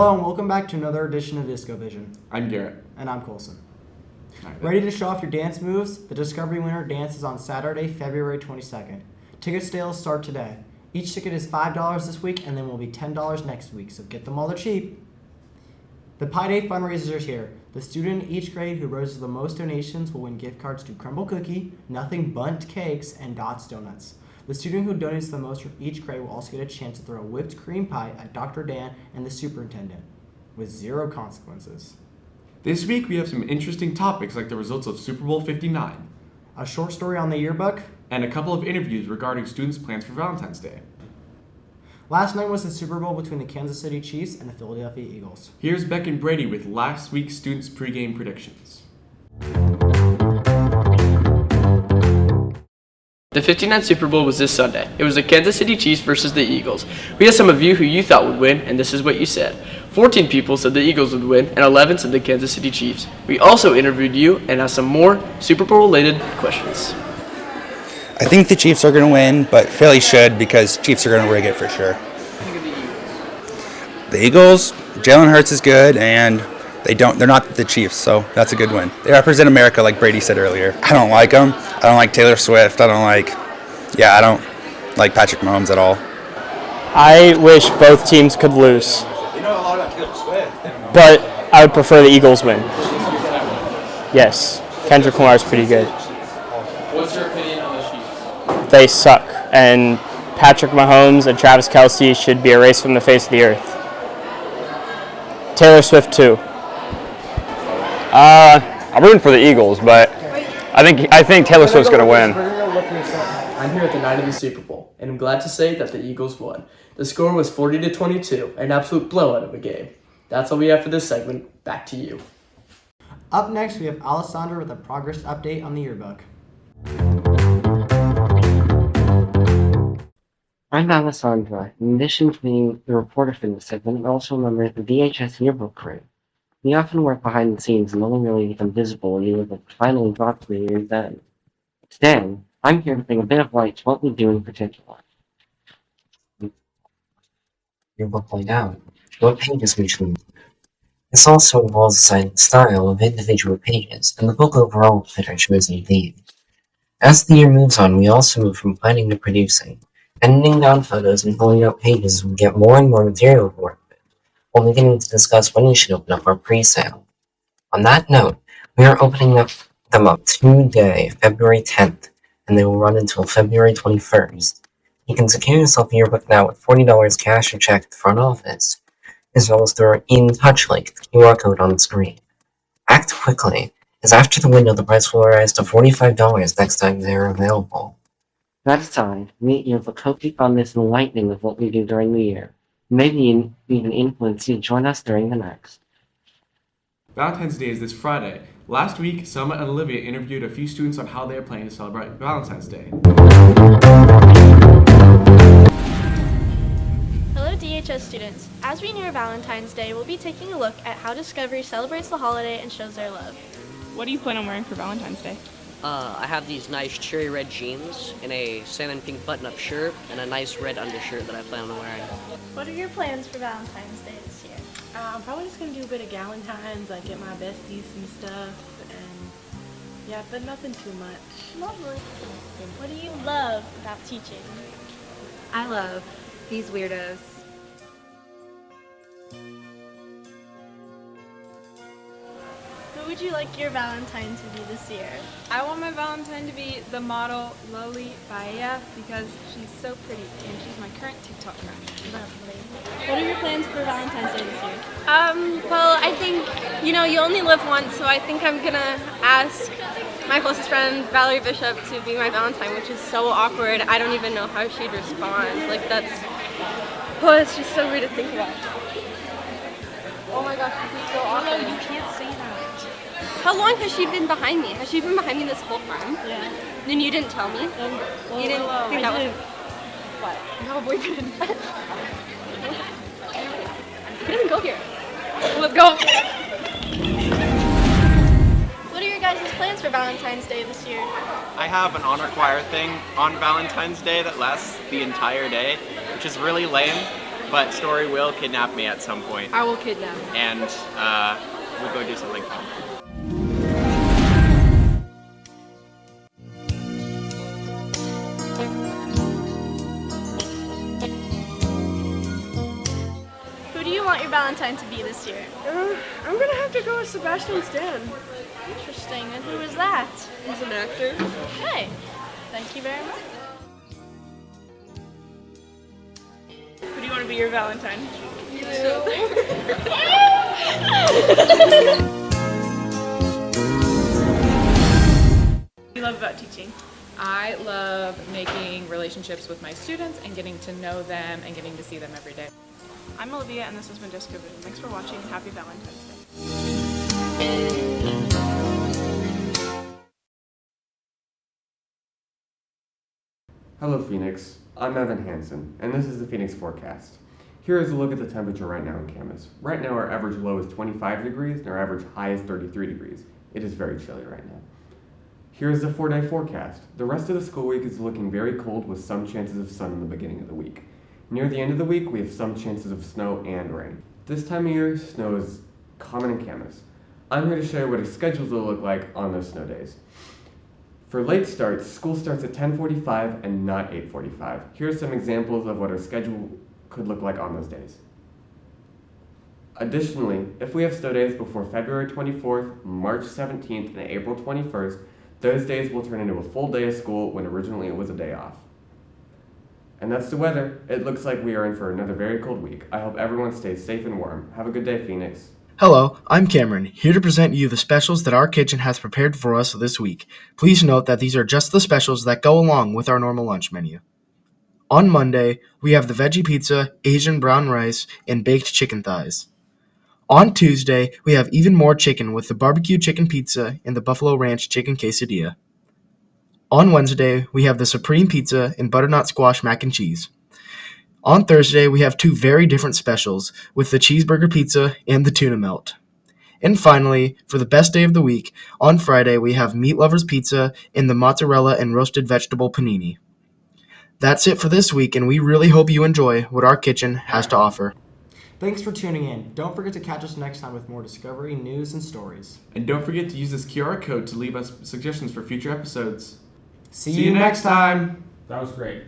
Hello and welcome back to another edition of Discovision. I'm Garrett. And I'm Colson. Right. Ready to show off your dance moves? The Discovery Winter Dance is on Saturday, February 22nd. Ticket sales start today. Each ticket is $5 this week and then will be $10 next week, so get them while they're cheap. The Pi Day fundraisers are here. The student in each grade who raises the most donations will win gift cards to Crumble Cookie, Nothing Bundt Cakes, and Dots Donuts. The student who donates the most from each grade will also get a chance to throw a whipped cream pie at Dr. Dan and the superintendent, with 0 consequences. This week we have some interesting topics like the results of Super Bowl 59, A short story on the yearbook, and a couple of interviews regarding students' plans for Valentine's Day. Last night was the Super Bowl between the Kansas City Chiefs and the Philadelphia Eagles. Here's Beck and Brady with last week's students' pregame predictions. The 59th Super Bowl was this Sunday. It was the Kansas City Chiefs versus the Eagles. We asked some of you who you thought would win, and this is what you said. 14 people said the Eagles would win, and 11 said the Kansas City Chiefs. We also interviewed you and asked some more Super Bowl-related questions. I think the Chiefs are going to win, but Philly should because Chiefs are going to rig it for sure. The Eagles, Jalen Hurts is good, and they're not the Chiefs, so that's a good win. They represent America, like Brady said earlier. I don't like them. I don't like Taylor Swift. I don't like Patrick Mahomes at all. I wish both teams could lose. You know a lot about Taylor Swift. But I would prefer the Eagles win. Yes, Kendrick Lamar is pretty good. What's your opinion on the Chiefs? They suck, and Patrick Mahomes and Travis Kelce should be erased from the face of the earth. Taylor Swift too. I'm rooting for the Eagles, but I think Taylor Swift's going to win. I'm here at the night of the Super Bowl, and I'm glad to say that the Eagles won. The score was 40-22, an absolute blowout of a game. That's all we have for this segment. Back to you. Up next, we have Alessandra with a progress update on the yearbook. I'm Alessandra. In addition to being the reporter for this segment, I'm also a member of the DHS yearbook crew. We often work behind the scenes and only really become visible when the yearbook finally drops the year's end. Today, I'm here to bring a bit of light to what we do in particular. Yearbook laid out, what pages we choose. This also involves deciding the style of individual pages, and the book overall will fit our chosen theme. As the year moves on, we also move from planning to producing, editing down photos and pulling out pages as we get more and more material to work with, while beginning to discuss when we should open up our pre-sale. On that note, we are opening them up today, February 10th, and they will run until February 21st. You can secure yourself a yearbook now with $40 cash or check at the front office, as well as through our in-touch link, the QR code on the screen. Act quickly, as after the window the price will rise to $45 next time they are available. That aside, meet yearbook hope you found this enlightening of what we do during the year. Maybe even influence you to join us during the next. Valentine's Day is this Friday. Last week, Selma and Olivia interviewed a few students on how they are planning to celebrate Valentine's Day. Hello DHS students. As we near Valentine's Day, we'll be taking a look at how Discovery celebrates the holiday and shows their love. What do you plan on wearing for Valentine's Day? I have these nice cherry red jeans and a salmon pink button-up shirt and a nice red undershirt that I plan on wearing. What are your plans for Valentine's Day this year? I'm probably just going to do a bit of Galentine's, like get my besties some stuff, and yeah, but nothing too much. Lovely. What do you love about teaching? I love these weirdos. Who would you like your Valentine to be this year? I want my Valentine to be the model Loli Baella because she's so pretty and she's my current TikTok crush. Lovely. What are your plans for Valentine's Day this year? Well, I think, you only live once, so I think I'm gonna ask my closest friend, Valerie Bishop, to be my Valentine, which is so awkward. I don't even know how she'd respond. It's just so weird to think about. Oh my gosh, this is so awkward. No, you can't say that. How long has she been behind me? Has she been behind me this whole time? Yeah. Then you didn't tell me? You didn't think that was... What? I have a boyfriend. He doesn't go here. Let's go. What are your guys' plans for Valentine's Day this year? I have an honor choir thing on Valentine's Day that lasts the entire day, which is really lame, but Story will kidnap me at some point, I will kidnap. and we'll go do something fun. Who do you want your Valentine to be this year? I'm gonna have to go with Sebastian Stan. Interesting. And who is that? He's an actor. Okay. Thank you very much. Who do you want to be your Valentine? What do you love about teaching? I love making relationships with my students and getting to know them and getting to see them every day. I'm Olivia, and this has been Discovision. Thanks for watching, and happy Valentine's Day. Hello Phoenix, I'm Evan Hansen, and this is the Phoenix forecast. Here is a look at the temperature right now in campus. Right now our average low is 25 degrees and our average high is 33 degrees. It is very chilly right now. Here is the 4-day forecast. The rest of the school week is looking very cold with some chances of sun in the beginning of the week. Near the end of the week, we have some chances of snow and rain. This time of year, snow is common in campus. I'm here to show you what a schedule will look like on those snow days. For late starts, school starts at 10:45 and not 8:45. Here are some examples of what our schedule could look like on those days. Additionally, if we have snow days before February 24th, March 17th, and April 21st, those days will turn into a full day of school when originally it was a day off. And that's the weather. It looks like we are in for another very cold week. I hope everyone stays safe and warm. Have a good day, Phoenix. Hello, I'm Cameron, here to present you the specials that our kitchen has prepared for us this week. Please note that these are just the specials that go along with our normal lunch menu. On Monday, we have the veggie pizza, Asian brown rice, and baked chicken thighs. On Tuesday, we have even more chicken with the barbecue chicken pizza and the buffalo ranch chicken quesadilla. On Wednesday, we have the supreme pizza and butternut squash mac and cheese. On Thursday, we have two very different specials with the cheeseburger pizza and the tuna melt. And finally, for the best day of the week, on Friday, we have meat lovers pizza and the mozzarella and roasted vegetable panini. That's it for this week, and we really hope you enjoy what our kitchen has to offer. Thanks for tuning in. Don't forget to catch us next time with more Discovery news and stories. And don't forget to use this QR code to leave us suggestions for future episodes. See you next time. That was great.